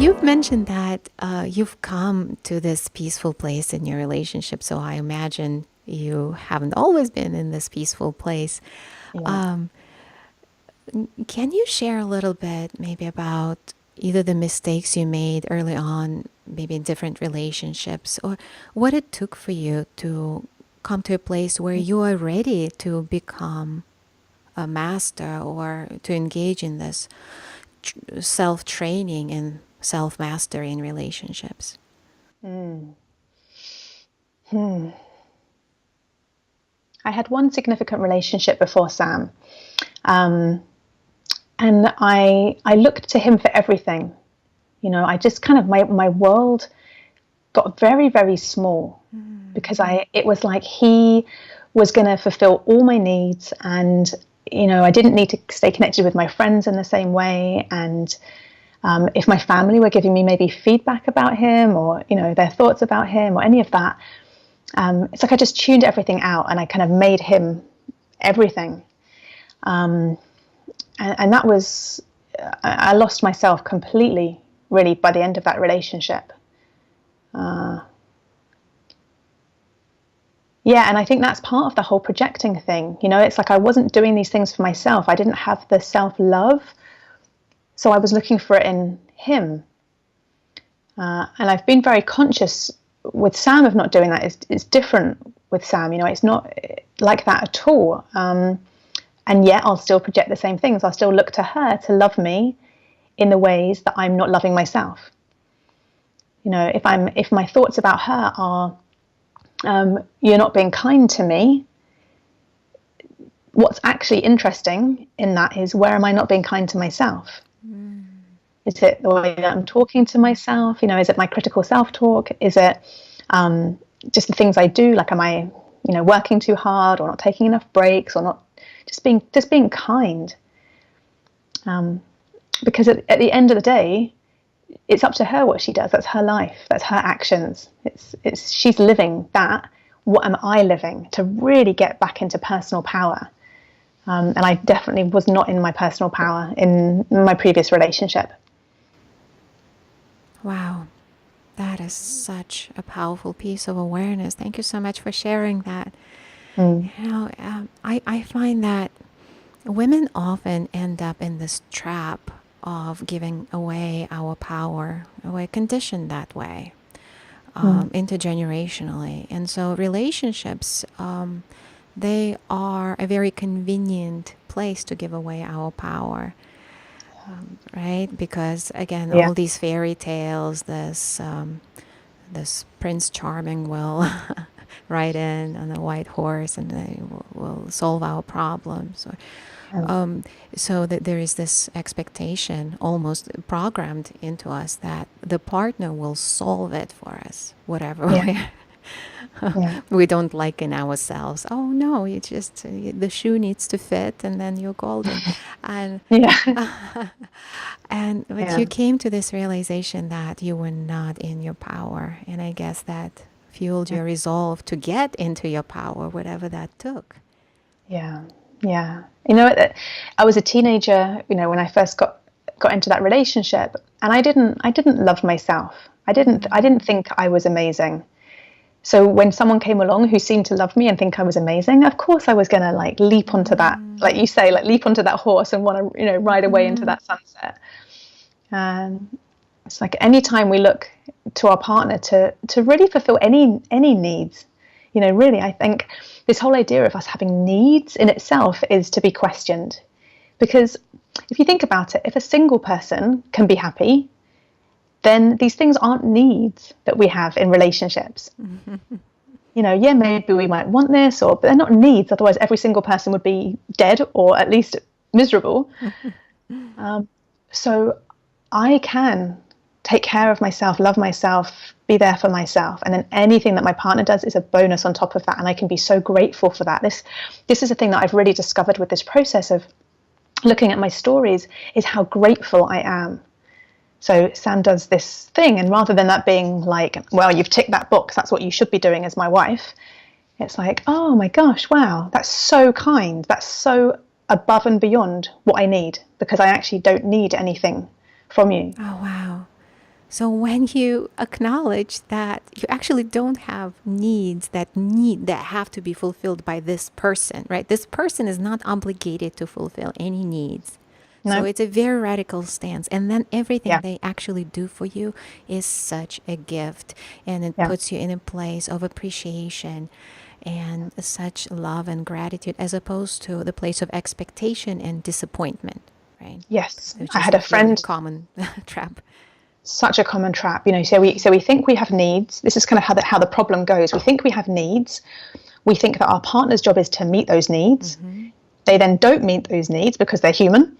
you've mentioned that you've come to this peaceful place in your relationship. So I imagine you haven't always been in this peaceful place. Yeah. Um, can you share a little bit maybe about either the mistakes you made early on, maybe in different relationships, or what it took for you to come to a place where you are ready to become a master or to engage in this self training and self mastery in relationships? Mm. Hmm. I had one significant relationship before Sam, um, and I looked to him for everything. I just kind of my world got very, very small because it was like he was going to fulfill all my needs, and I didn't need to stay connected with my friends in the same way. And if my family were giving me maybe feedback about him, or their thoughts about him, or any of that, it's like I just tuned everything out, and I kind of made him everything. And that was, I lost myself completely, really, by the end of that relationship. Uh, yeah, and I think that's part of the whole projecting thing. It's like I wasn't doing these things for myself. I didn't have the self-love, so I was looking for it in him. And I've been very conscious with Sam of not doing that. It's different with Sam. It's not like that at all. And yet I'll still project the same things. I'll still look to her to love me in the ways that I'm not loving myself. If my thoughts about her are, you're not being kind to me, what's actually interesting in that is, where am I not being kind to myself? Is it the way that I'm talking to myself? Is it my critical self-talk? Is it just the things I do? Like, am I, working too hard, or not taking enough breaks, or not just being kind? Because at the end of the day, it's up to her what she does. That's her life. That's her actions. It's she's living that. What am I living to really get back into personal power? And I definitely was not in my personal power in my previous relationship. Wow, that is such a powerful piece of awareness. Thank you so much for sharing that. Mm. I find that women often end up in this trap of giving away our power. We're conditioned that way, Mm. intergenerationally. And so relationships, they are a very convenient place to give away our power. Right? Because again, Yeah. all these fairy tales, this Prince Charming will ride in on a white horse and they will solve our problems. Um, So that there is this expectation almost programmed into us that the partner will solve it for us, whatever yeah. Yeah. we don't like in ourselves. Oh no, you just the shoe needs to fit, and then you're golden. And Yeah. but you Yeah. came to this realization that you were not in your power, and I guess that fueled your resolve to get into your power, whatever that took. Yeah. Yeah. I was a teenager, when I first got into that relationship, and I didn't love myself. I didn't think I was amazing. So when someone came along who seemed to love me and think I was amazing, of course I was going to like leap onto that, like you say, like leap onto that horse and want to, ride away into that sunset. And it's like anytime we look to our partner to really fulfill any needs, really, I think this whole idea of us having needs in itself is to be questioned. Because if you think about it, if a single person can be happy, then these things aren't needs that we have in relationships. Yeah, maybe we might want this, but they're not needs. Otherwise, every single person would be dead, or at least miserable. So I can take care of myself, love myself, be there for myself, and then anything that my partner does is a bonus on top of that, and I can be so grateful for that. This is a thing that I've really discovered with this process of looking at my stories, is how grateful I am. So Sam does this thing, and rather than that being like, well, you've ticked that box, that's what you should be doing as my wife, it's like, oh my gosh, wow, that's so kind. That's so above and beyond what I need, because I actually don't need anything from you. Oh wow. So when you acknowledge that you actually don't have needs that have to be fulfilled by this person, right? This person is not obligated to fulfill any needs. So No. it's a very radical stance. And then everything Yeah. they actually do for you is such a gift. And it Yeah. puts you in a place of appreciation and such love and gratitude, as opposed to the place of expectation and disappointment, right? Yes. Which I is had a a very friend, common trap. such a common trap, so we think we have needs. This is kind of how the problem goes. We think we have needs. We think that our partner's job is to meet those needs. Mm-hmm. They then don't meet those needs because they're human.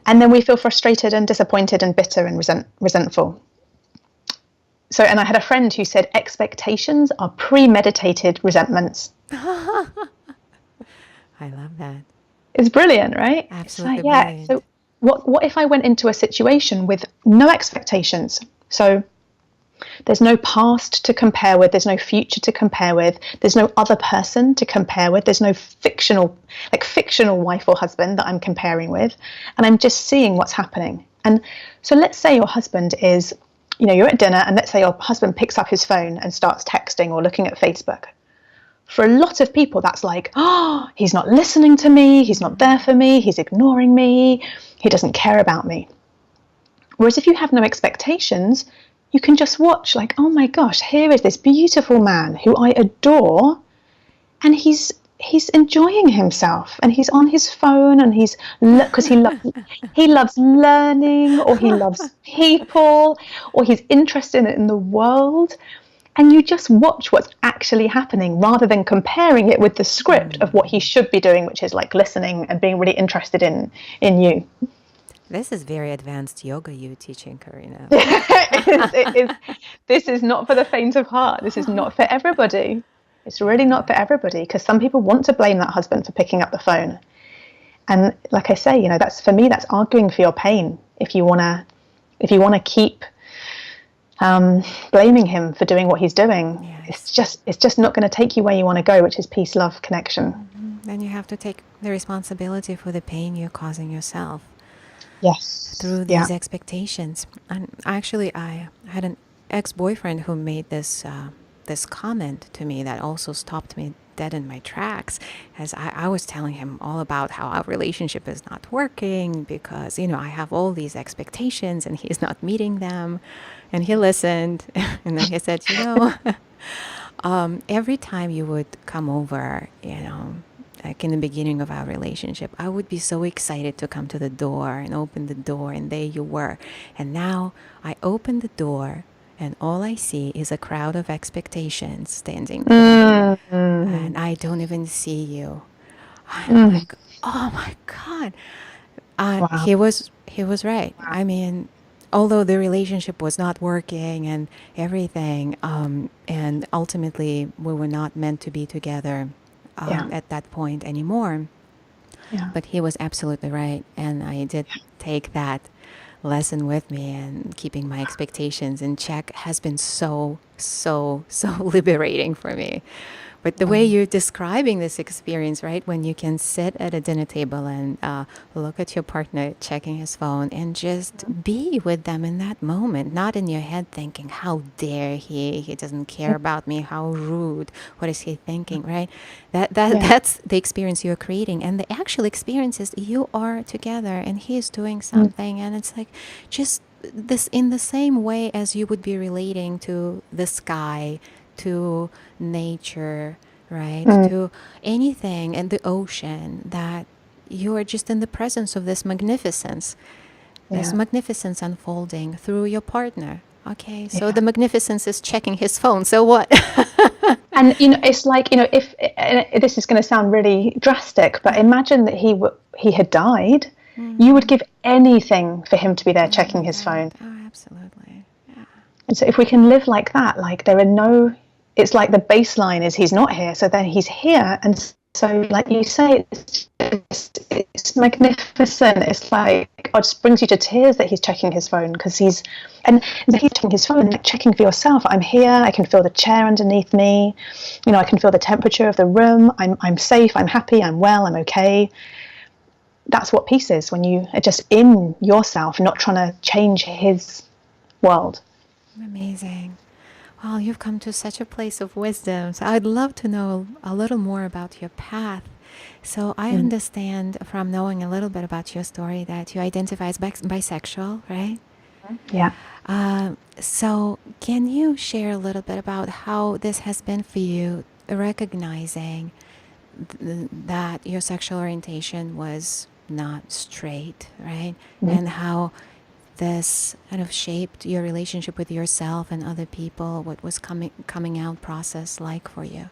And then we feel frustrated and disappointed and bitter and resentful. So, and I had a friend who said expectations are premeditated resentments. I love that. It's brilliant, right? It's like, Absolutely yeah. brilliant. So what if I went into a situation with no expectations? So there's no past to compare with, there's no future to compare with, there's no other person to compare with, there's no fictional wife or husband that I'm comparing with, and I'm just seeing what's happening. And so let's say your husband is, you're at dinner, and let's say your husband picks up his phone and starts texting or looking at Facebook. For a lot of people, that's like, oh, he's not listening to me, he's not there for me, he's ignoring me, he doesn't care about me. Whereas if you have no expectations, you can just watch, like, oh my gosh, here is this beautiful man who I adore, and he's enjoying himself, and he's on his phone, and because he loves learning, or he loves people, or he's interested in the world. And you just watch what's actually happening rather than comparing it with the script of what he should be doing, which is like listening and being really interested in you. This is very advanced yoga you teaching, Corrina. This is not for the faint of heart. This is not for everybody. It's really not for everybody, because some people want to blame that husband for picking up the phone. And like I say, that's, for me, that's arguing for your pain. If you want to keep blaming him for doing what he's doing, Yes. it's just not going to take you where you want to go, which is peace, love, connection. Then you have to take the responsibility for the pain you're causing yourself Yes. through Yeah. these expectations. And actually, I had an ex-boyfriend who made this comment to me that also stopped me dead in my tracks, as I was telling him all about how our relationship is not working because, I have all these expectations and he's not meeting them. And he listened, and then he said, every time you would come over, like in the beginning of our relationship, I would be so excited to come to the door and open the door, and there you were. And now I open the door, and all I see is a crowd of expectations standing there, and I don't even see you. I'm like, oh my God. Wow. He was right. I mean, although the relationship was not working and everything, and ultimately we were not meant to be together Yeah. at that point anymore. Yeah. But he was absolutely right, and I did take that lesson with me. And keeping my expectations in check has been so, so, so liberating for me. But the way you're describing this experience, right, when you can sit at a dinner table and look at your partner checking his phone and just be with them in that moment, not in your head thinking, how dare he doesn't care about me, how rude, what is he thinking, right? Yeah. That's the experience you're creating. And the actual experience is you are together and he's doing something. And it's like just this, in the same way as you would be relating to the sky, to nature, right? To anything and the ocean, that you are just in the presence of this Yeah. magnificence unfolding through your partner. Okay, so Yeah. the magnificence is checking his phone. So what? And it's like, if, and this is going to sound really drastic, but imagine that he had died, you would give anything for him to be there Oh checking my his God. phone. Oh, absolutely. Yeah. And so if we can live like that, like it's like the baseline is he's not here, so then he's here, and so like you say, it's magnificent. It's like, it just brings you to tears that he's checking his phone, because he's checking his phone, like checking for yourself. I'm here. I can feel the chair underneath me. I can feel the temperature of the room. I'm safe. I'm happy. I'm well. I'm okay. That's what peace is, when you are just in yourself, not trying to change his world. Amazing. Well, you've come to such a place of wisdom. So I'd love to know a little more about your path. So I Mm. understand from knowing a little bit about your story that you identify as bisexual, right? Yeah. So can you share a little bit about how this has been for you, recognizing that your sexual orientation was not straight, right? Mm. And how this kind of shaped your relationship with yourself and other people, what was coming out process like for you?